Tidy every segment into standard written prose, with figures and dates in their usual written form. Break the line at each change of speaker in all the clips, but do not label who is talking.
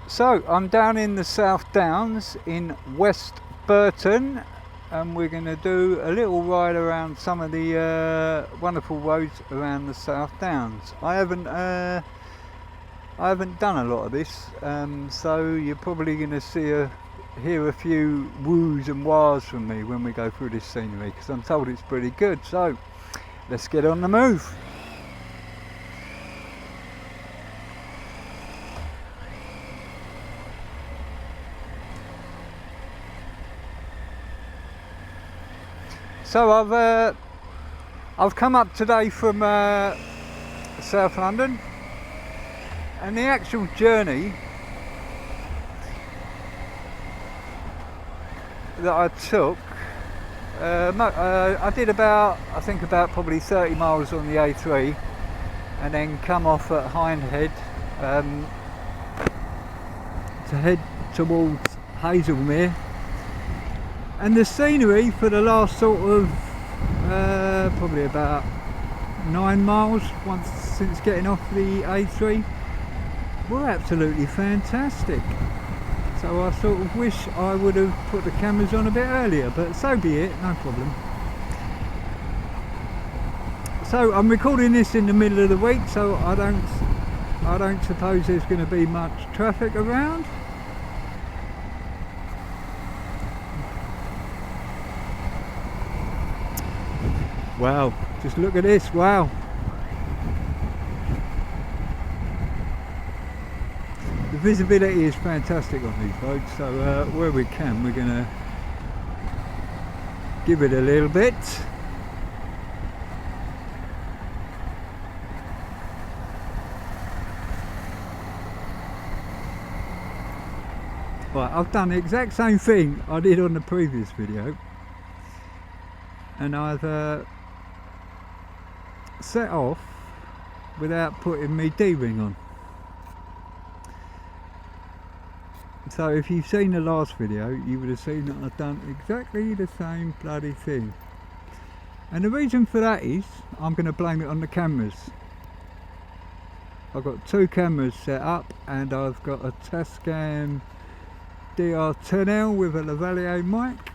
So I'm down in the South Downs in West Burton, and we're going to do a little ride around some of the wonderful roads around the South Downs. I haven't done a lot of this, so you're probably going to hear a few woos and wahs from me when we go through this scenery, because I'm told it's pretty good. So let's get on the move. So I've come up today from South London, and the actual journey that I took, I did about probably 30 miles on the A3, and then come off at Hindhead to head towards Hazelmere. And the scenery for the last sort of probably about 9 miles since getting off the A3 were absolutely fantastic. So I sort of wish I would have put the cameras on a bit earlier, but so be it, no problem. So I'm recording this in the middle of the week, so I don't suppose there's going to be much traffic around. Wow, just look at this, wow. The visibility is fantastic on these roads, so where we can, we're going to give it a little bit. Right, I've done the exact same thing I did on the previous video, and I've set off without putting my D-ring on. So if you've seen the last video, you would have seen that I've done exactly the same bloody thing. And the reason for that is, I'm going to blame it on the cameras. I've got 2 cameras set up, and I've got a Tascam DR10L with a lavalier mic.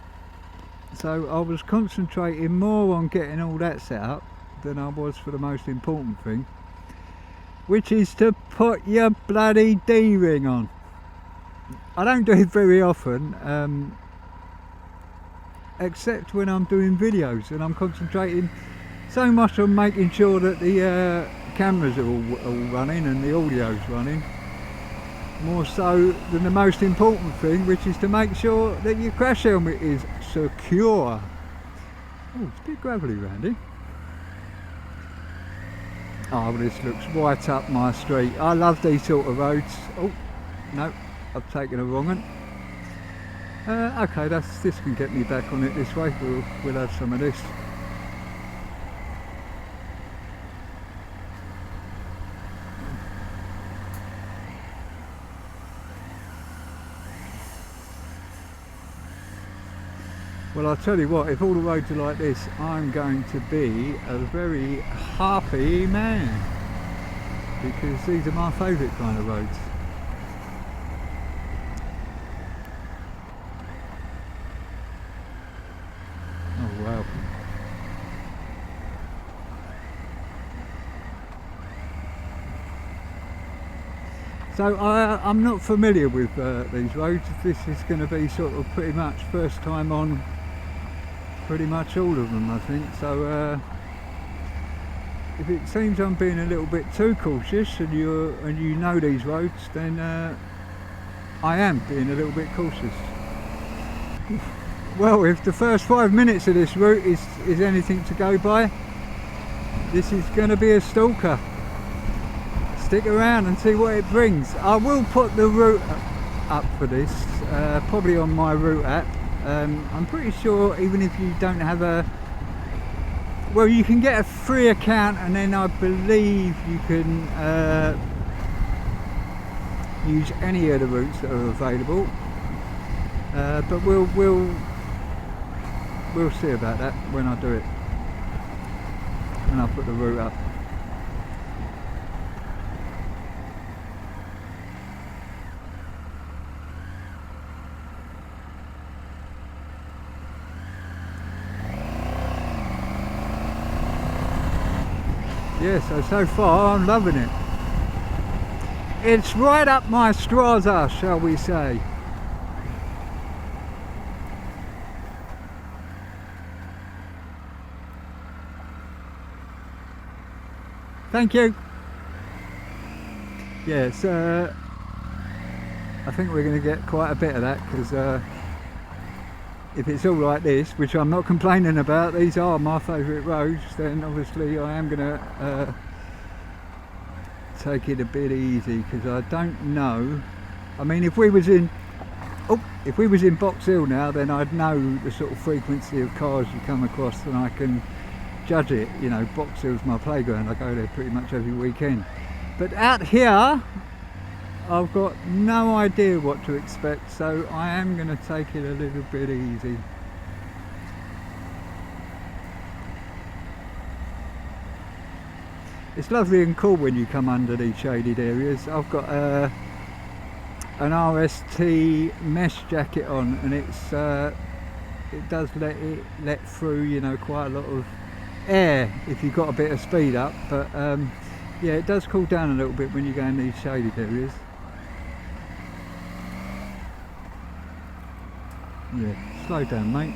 So I was concentrating more on getting all that set up than I was for the most important thing, which is to put your bloody D-ring on. I don't do it very often, except when I'm doing videos and I'm concentrating so much on making sure that the cameras are all running and the audio's running, more so than the most important thing, which is to make sure that your crash helmet is secure. Oh, it's a bit gravelly round here. Oh, this looks right up my street. I love these sort of roads. Oh, no, I've taken a wrong one. Okay, this can get me back on it this way. We'll have some of this. Well, I'll tell you what, if all the roads are like this, I'm going to be a very happy man, because these are my favourite kind of roads. Oh wow. So I'm not familiar with these roads. This is going to be sort of pretty much first time on pretty much all of them, I think. So if it seems I'm being a little bit too cautious, and you know these roads, then I am being a little bit cautious. Well, if the first 5 minutes of this route is anything to go by, this is going to be a stalker. Stick around and see what it brings. I will put the route up for this, probably on my route app. I'm pretty sure even if you don't have well, you can get a free account, and then I believe you can use any of the routes that are available. But we'll see about that when I do it, and I'll put the route up. Yeah, so far I'm loving it. It's right up my Straza, shall we say. Thank you. Yes, I think we're going to get quite a bit of that, because if it's all like this, which I'm not complaining about, these are my favourite roads, then obviously I am going to take it a bit easy, because I don't know. I mean, if we was in Box Hill now, then I'd know the sort of frequency of cars you come across, and I can judge it. You know, Box Hill's my playground, I go there pretty much every weekend. But out here, I've got no idea what to expect, so I am going to take it a little bit easy. It's lovely and cool when you come under these shaded areas. I've got an RST mesh jacket on, and it does let through, you know, quite a lot of air if you've got a bit of speed up, but yeah, it does cool down a little bit when you go in these shaded areas. Yeah, slow down, mate.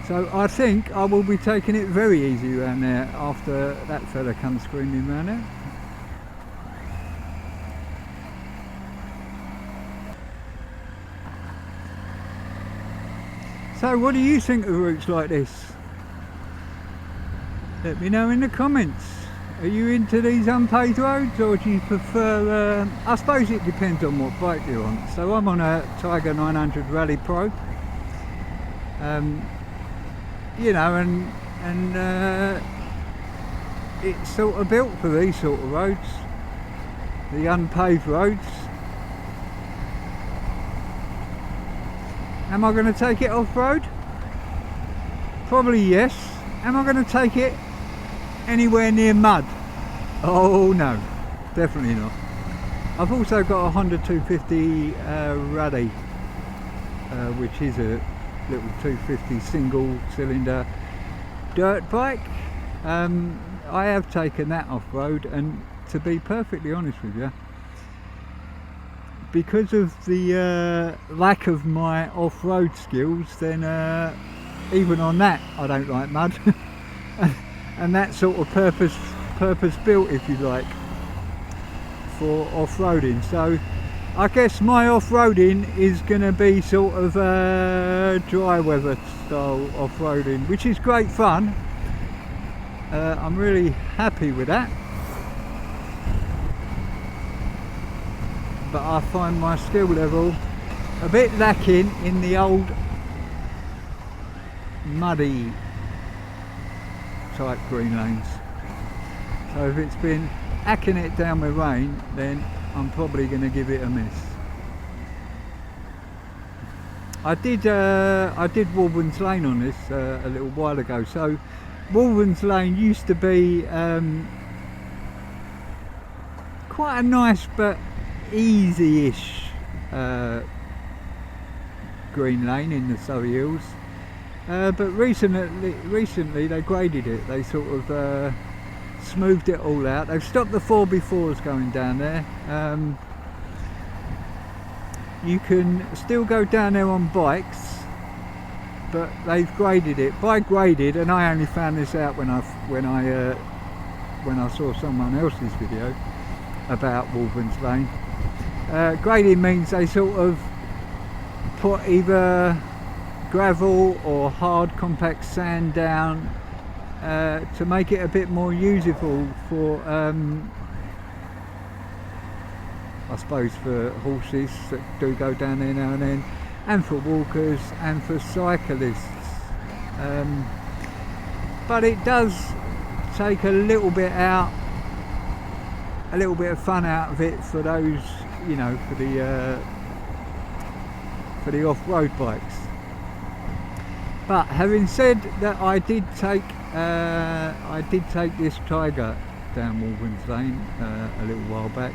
So I think I will be taking it very easy around there after that fella comes screaming round there. So what do you think of routes like this? Let me know in the comments. Are you into these unpaved roads, or do you prefer, I suppose it depends on what bike you're on. So I'm on a Tiger 900 Rally Pro. You know, and it's sort of built for these sort of roads, the unpaved roads. Am I going to take it off-road? Probably yes. Am I going to take it anywhere near mud? Oh no, definitely not. I've also got a Honda 250 Rally, which is a little 250 single cylinder dirt bike. I have taken that off-road, and to be perfectly honest with you, because of the lack of my off-road skills, then even on that I don't like mud. And that sort of purpose built, if you like, for off-roading. So I guess my off-roading is going to be sort of dry weather style off-roading, which is great fun. I'm really happy with that. But I find my skill level a bit lacking in the old muddy type green lanes. So if it's been hacking it down with rain, then I'm probably going to give it a miss. I did Wolven's Lane on this a little while ago. So Wolven's Lane used to be quite a nice but easy-ish green lane in the Surrey Hills, but recently they graded it. They sort of smoothed it all out. They've stopped the 4x4s going down there. You can still go down there on bikes, but they've graded it. By graded, and I only found this out when I saw someone else's video about Wolven's Lane. Grading means they sort of put either gravel or hard compact sand down to make it a bit more usable for I suppose for horses that do go down there now and then, and for walkers and for cyclists. But it does take a little bit of fun out of it for those, you know, for the off-road bikes. But having said that, I did take this Tiger down Wolven's Lane a little while back,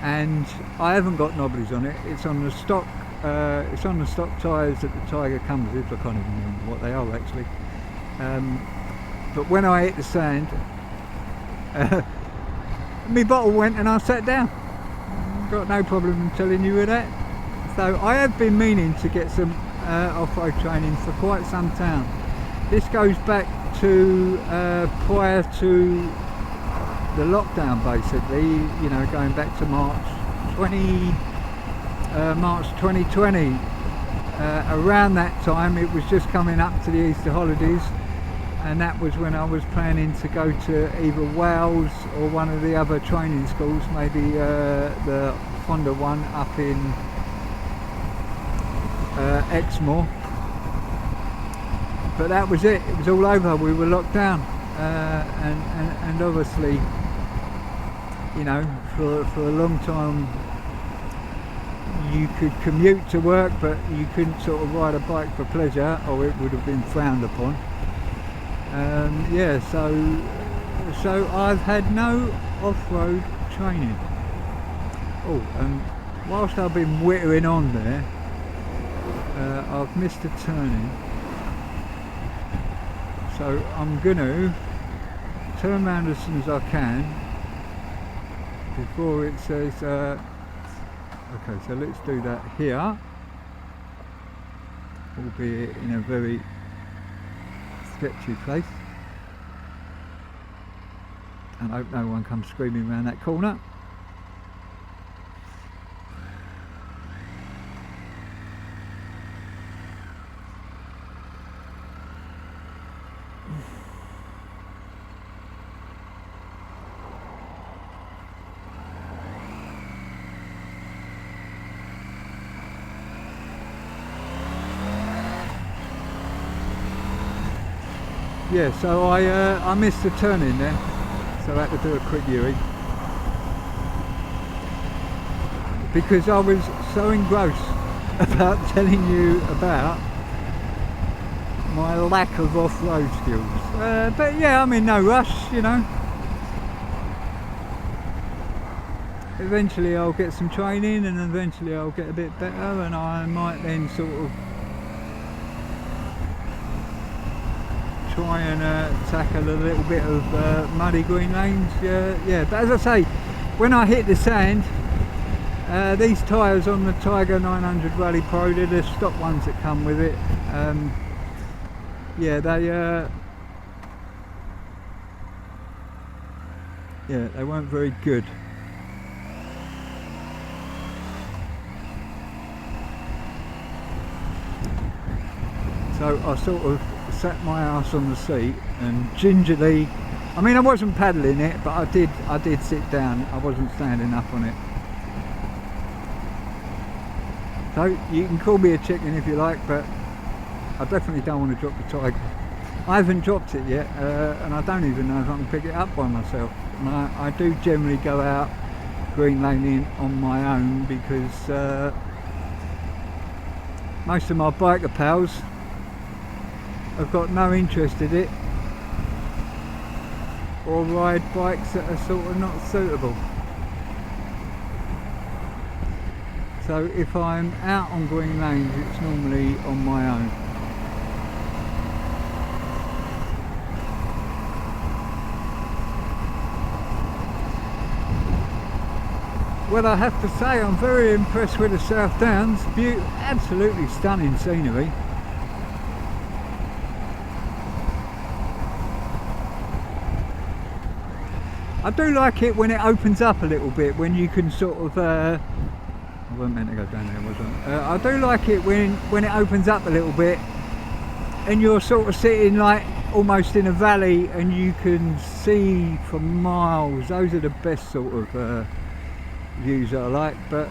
and I haven't got knobblies on it. It's on the stock tyres that the Tiger comes with. I can't even remember what they are actually. but when I hit the sand, my bottle went and I sat down. Got no problem telling you with that. So I have been meaning to get some off-road training for quite some time. This goes back to prior to the lockdown, basically, you know, going back to March 2020. Around that time, it was just coming up to the Easter holidays, and that was when I was planning to go to either Wales or one of the other training schools, maybe the Honda one up in Exmoor. But that was it. It was all over. We were locked down, and obviously, you know, for a long time you could commute to work, but you couldn't sort of ride a bike for pleasure, or it would have been frowned upon. Yeah, so I've had no off-road training. Oh, and whilst I've been whittering on there, I've missed a turning. So I'm going to turn around as soon as I can before it says, okay, so let's do that here, albeit in a very sketchy place, and I hope no one comes screaming around that corner. Yeah, so I missed the turn in there, so I had to do a quick U-ey because I was so engrossed about telling you about my lack of off-road skills. But yeah, I'm in no rush, you know. Eventually I'll get some training, and eventually I'll get a bit better, and I might then sort of try and tackle a little bit of muddy green lanes. Yeah, but as I say, when I hit the sand, these tyres on the Tiger 900 Rally Pro, they're the stock ones that come with it. Yeah, they weren't very good. So I sort of sat my ass on the seat and gingerly, I mean, I wasn't paddling it, but I did sit down. I wasn't standing up on it. So you can call me a chicken if you like, but I definitely don't want to drop the Tiger. I haven't dropped it yet, and I don't even know if I can pick it up by myself. And I do generally go out green laning on my own because most of my biker pals have got no interest in it, or ride bikes that are sort of not suitable. So if I'm out on green lanes, it's normally on my own. Well, I have to say I'm very impressed with the South Downs. Absolutely stunning scenery. I do like it when it opens up a little bit, when you can sort of I wasn't meant to go down there, was I? I do like it when it opens up a little bit and you're sort of sitting like almost in a valley and you can see for miles. Those are the best sort of views I like. But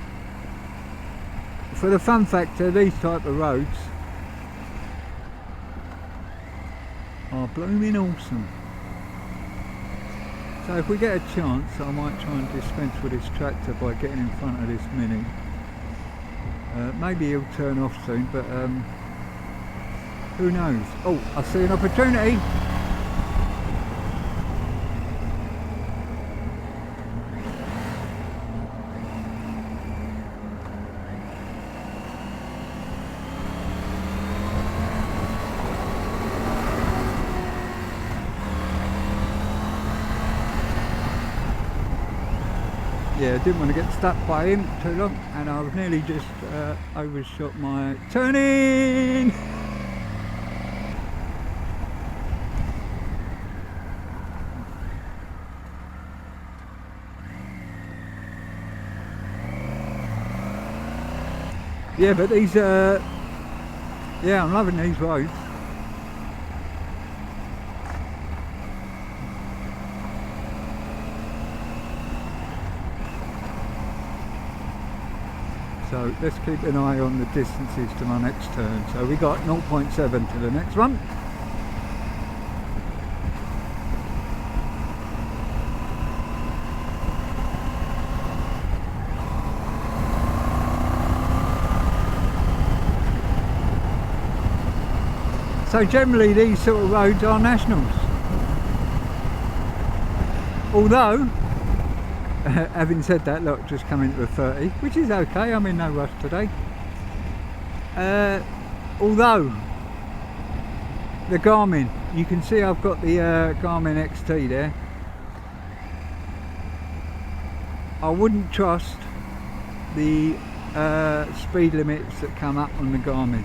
for the fun factor, these type of roads are blooming awesome. So if we get a chance, I might try and dispense with this tractor by getting in front of this Mini. Maybe he'll turn off soon, but who knows? Oh, I see an opportunity. yeah, didn't want to get stuck by him too long, and I've nearly just overshot my turning. Yeah, but these yeah, I'm loving these roads. So let's keep an eye on the distances to my next turn. So we got 0.7 to the next one. So generally these sort of roads are nationals. Although, having said that, look, just come into a 30, which is okay, I'm in no rush today. Although, the Garmin, you can see I've got the Garmin XT there. I wouldn't trust the speed limits that come up on the Garmin.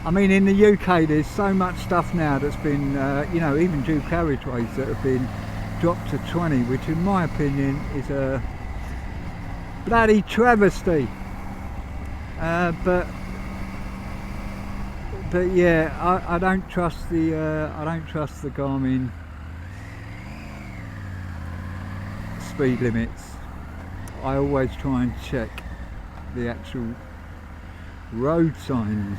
I mean, in the UK there's so much stuff now that's been, you know, even dual carriageways that have been dropped to 20, which in my opinion is a bloody travesty. But yeah, I don't trust the Garmin speed limits. I always try and check the actual road signs.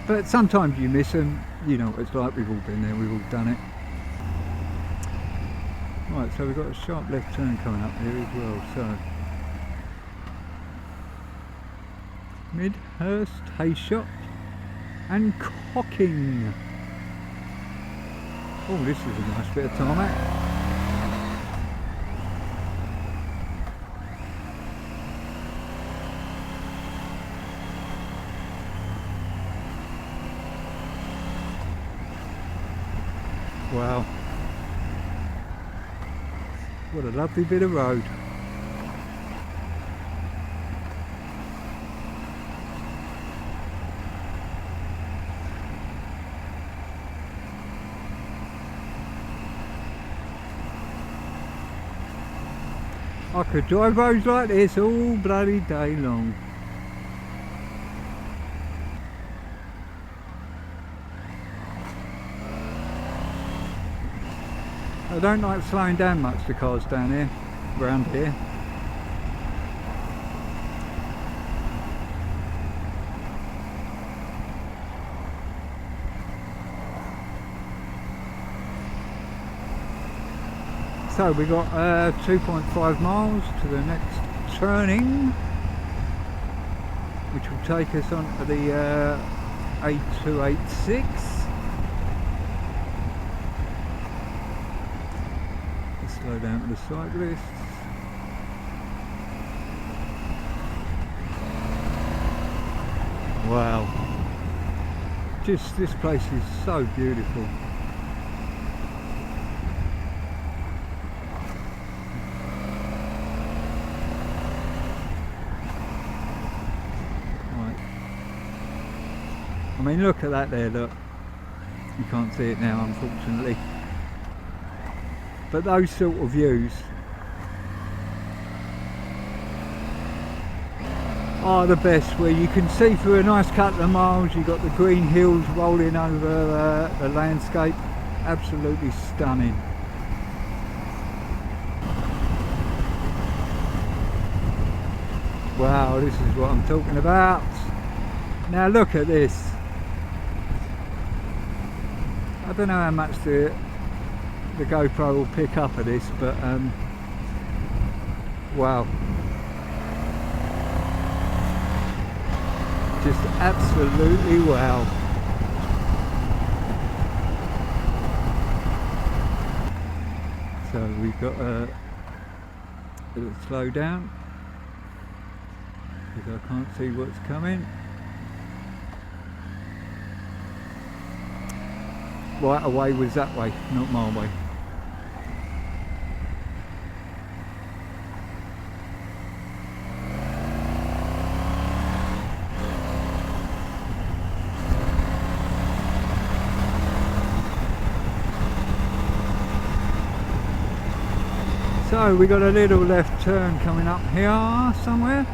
But sometimes you miss them, you know what it's like, we've all been there, we've all done it. Right, so we've got a sharp left turn coming up here as well, so. Midhurst, Hayshot and Cocking. Oh, this is a nice bit of tarmac. Wow, what a lovely bit of road. I could drive roads like this all bloody day long. I don't like slowing down much, the cars down here, around here. So we got 2.5 miles to the next turning, which will take us on to the A286. Slow down to the cyclists. Wow, just this place is so beautiful. Right. I mean, look at that there, look. You can't see it now, unfortunately. But those sort of views are the best, where you can see through a nice couple of miles. You've got the green hills rolling over the landscape. Absolutely stunning. Wow, this is what I'm talking about. Now look at this. I don't know how much the GoPro will pick up of this, but wow, just absolutely wow. So we've got a little slow down because I can't see what's coming. Right away was that way, not my way. So we got a little left turn coming up here somewhere,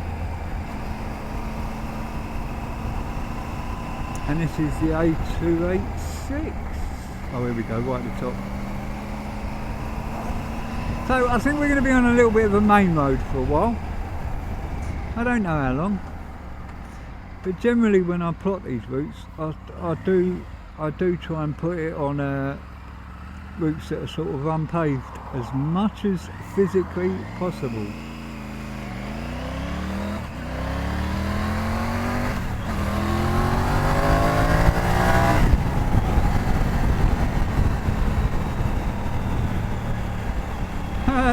and this is the A286. Oh, here we go, right at the top. So I think we're going to be on a little bit of a main road for a while. I don't know how long, but generally when I plot these routes, I do try and put it on routes that are sort of unpaved as much as physically possible.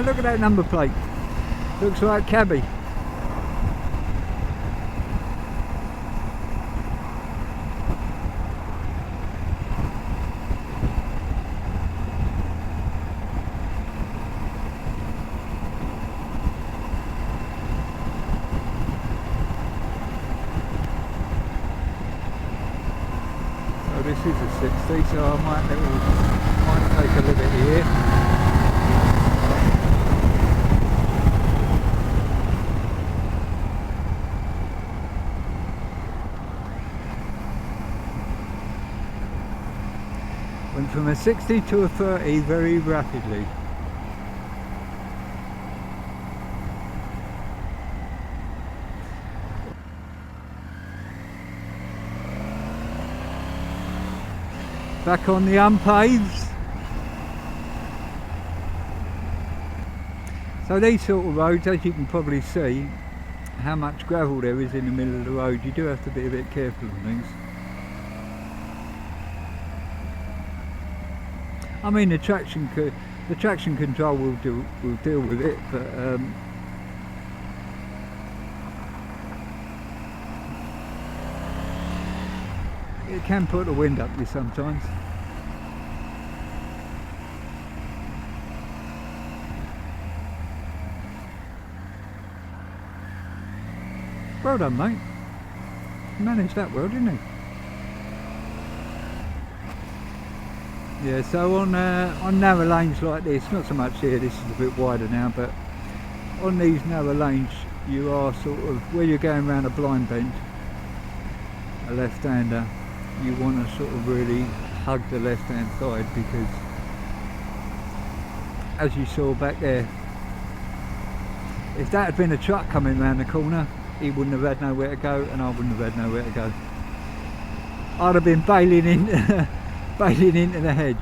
Look at that number plate, looks like cabbie. So this is a 60, so I might take a liberty here. Went from a 60 to a 30 very rapidly. Back on the unpaved. So these sort of roads, as you can probably see, how much gravel there is in the middle of the road, you do have to be a bit careful on these. I mean, the traction control will deal with it, but it can put the wind up you sometimes. Well done, mate. You managed that well, didn't you? Yeah, so on narrow lanes like this, not so much here, this is a bit wider now, but on these narrow lanes you are sort of, where you're going around a blind bend, a left-hander, you want to sort of really hug the left-hand side, because as you saw back there, if that had been a truck coming around the corner, he wouldn't have had nowhere to go and I wouldn't have had nowhere to go. I'd have been bailing into the hedge.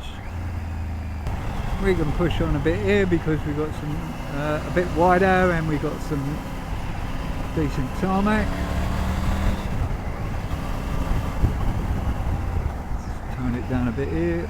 We can push on a bit here because we've got some a bit wider, and we've got some decent tarmac. Let's tone it down a bit here.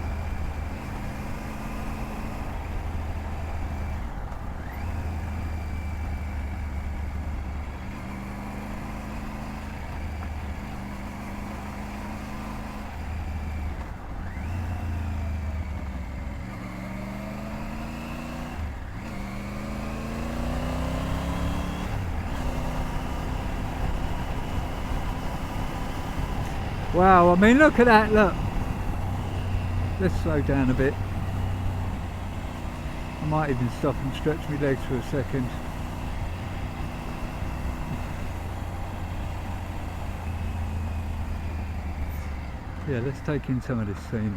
Wow, I mean, look at that, look. Let's slow down a bit. I might even stop and stretch my legs for a second. Yeah, let's take in some of this scenery.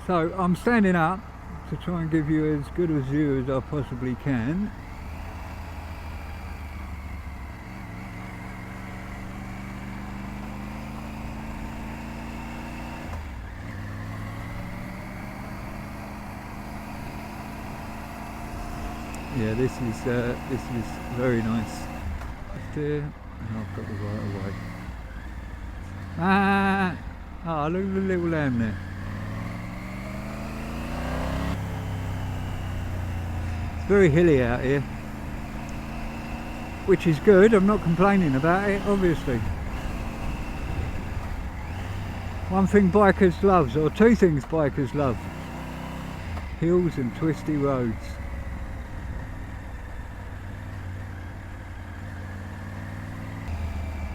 So I'm standing up to try and give you as good a view as I possibly can. Yeah, this is very nice. There, oh, I've got the right away. Ah! Oh, look at the little lamb there. It's very hilly out here, which is good. I'm not complaining about it, obviously. One thing bikers love, or two things bikers love: hills and twisty roads.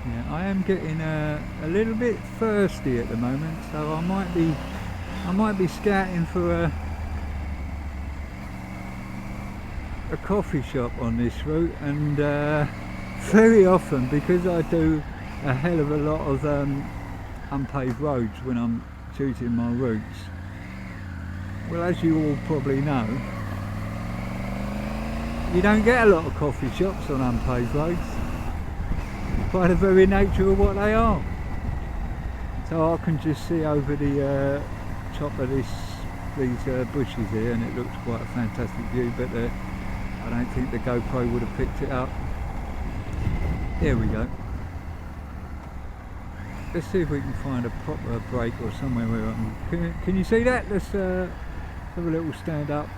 Yeah, I am getting a little bit thirsty at the moment, so I I might be scouting for a coffee shop on this route, and very often, because I do a hell of a lot of unpaved roads when I'm choosing my routes, well, as you all probably know, you don't get a lot of coffee shops on unpaved roads by the very nature of what they are. So I can just see over the top of these bushes here, and it looks quite a fantastic view, but I don't think the GoPro would have picked it up. There we go. Let's see if we can find a proper break or somewhere where I can you see that? Let's have a little stand up.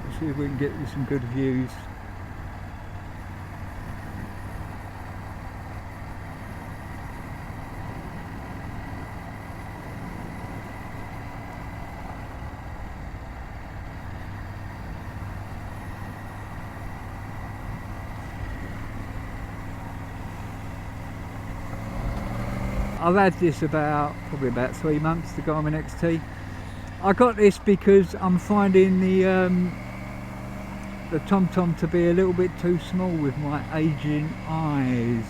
Let's see if we can get you some good views. I've had this probably about 3 months, the Garmin XT. I got this because I'm finding the TomTom to be a little bit too small with my aging eyes,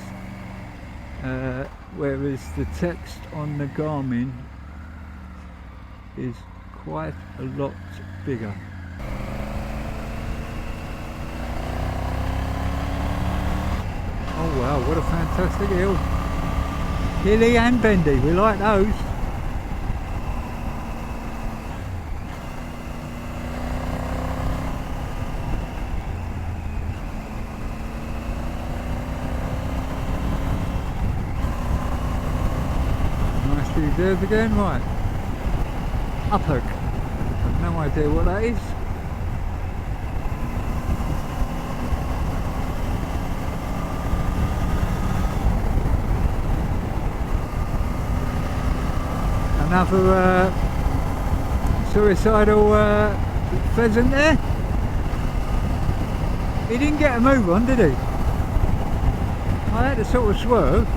whereas the text on the Garmin is quite a lot bigger. Oh wow, what a fantastic hill! Hilly and bendy, we like those. Nice view there again, right. Up hook. I've no idea what that is. Another suicidal pheasant there. He didn't get a move on, did he? I had to sort of swerve.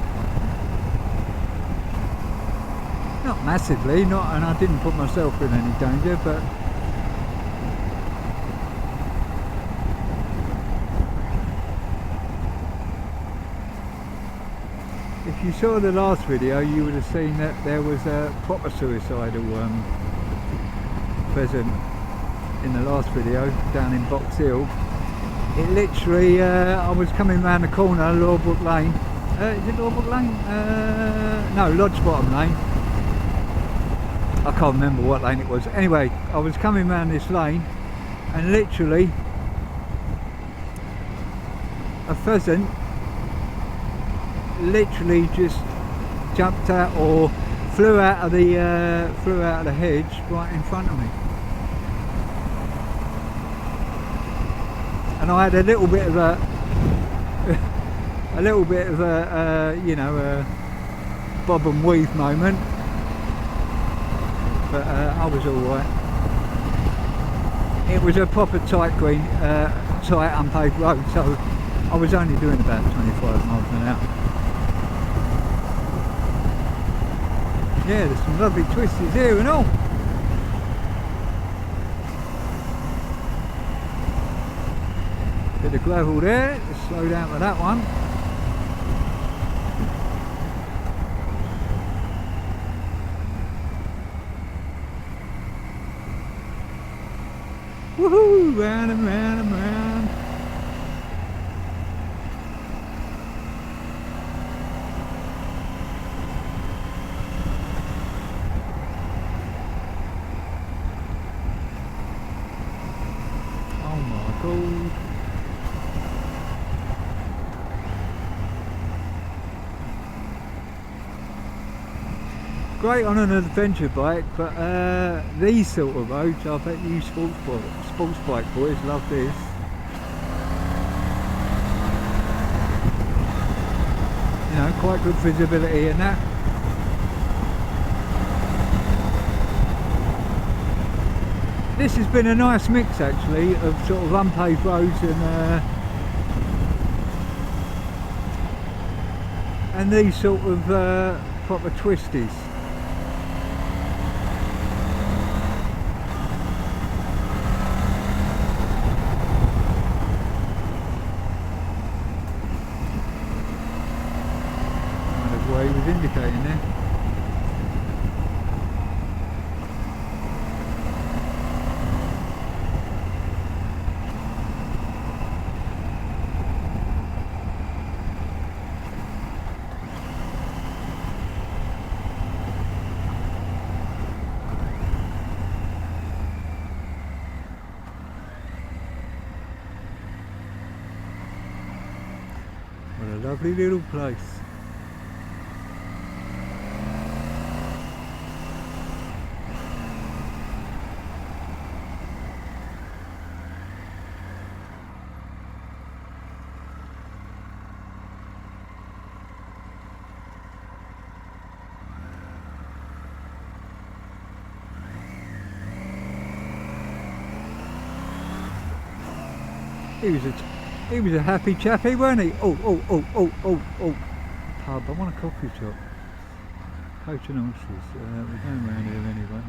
Not massively, and I didn't put myself in any danger, but if you saw the last video, you would have seen that there was a proper suicidal pheasant in the last video down in Box Hill. It literally, I was coming round the corner, Lawbrook Lane. Is it Lawbrook Lane? No, Lodge Bottom Lane. I can't remember what lane it was. Anyway, I was coming round this lane, and literally a pheasant literally just jumped out or flew out of the hedge right in front of me, and I had a little bit of a you know, a bob and weave moment, but I was all right. It was a proper tight unpaved road, so I was only doing about 25 miles an hour. Yeah, there's some lovely twisties here and all. Bit of gravel there, let's slow down with that one. Woohoo! Round and round and round. Great on an adventure bike, but these sort of roads, I bet you sports bike boys love this. You know, quite good visibility and that. This has been a nice mix actually of sort of unpaved roads and these sort of proper twisties. lovely little place. He was a happy chappy, weren't he? Oh. Pub, I want a coffee shop. Coach and horses. We're going around here anyway.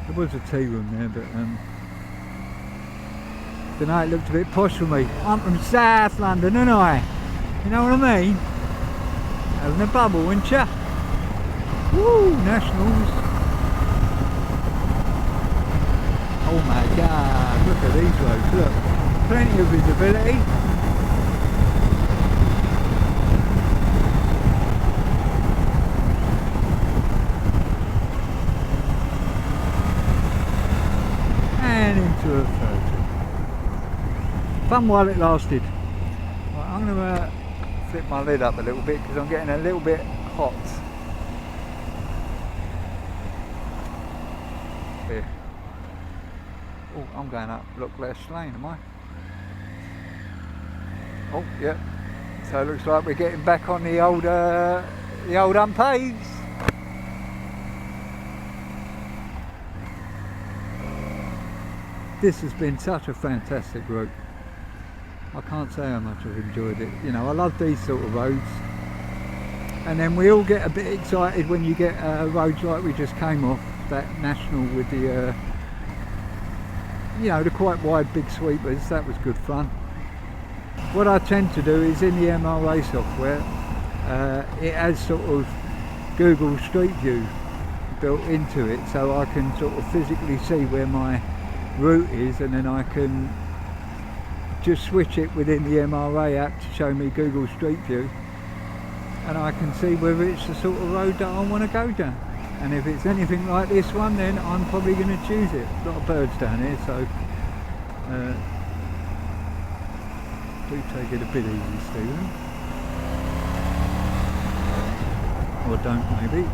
There was a tea room there, but tonight it looked a bit posh for me. I'm from South London, ain't I? You know what I mean? Having a bubble, weren't ya? Woo, Nationals. Oh my God, look at these roads, look. Plenty of visibility. And into a 30. Fun while it lasted. Right, I'm going to flip my lid up a little bit because I'm getting a little bit hot. Here. Oh, I'm going up Loch Less Lane, am I? Oh, yep. So it looks like we're getting back on the old unpaved. This has been such a fantastic route. I can't say how much I've enjoyed it. You know, I love these sort of roads. And then we all get a bit excited when you get roads like we just came off, that national with the, you know, the quite wide big sweepers. That was good fun. What I tend to do is in the MRA software, it has sort of Google Street View built into it, so I can sort of physically see where my route is, and then I can just switch it within the MRA app to show me Google Street View, and I can see whether it's the sort of road that I want to go down. And if it's anything like this one, then I'm probably going to choose it. A lot of birds down here, so do take it a bit easy, Stephen. Or don't, maybe.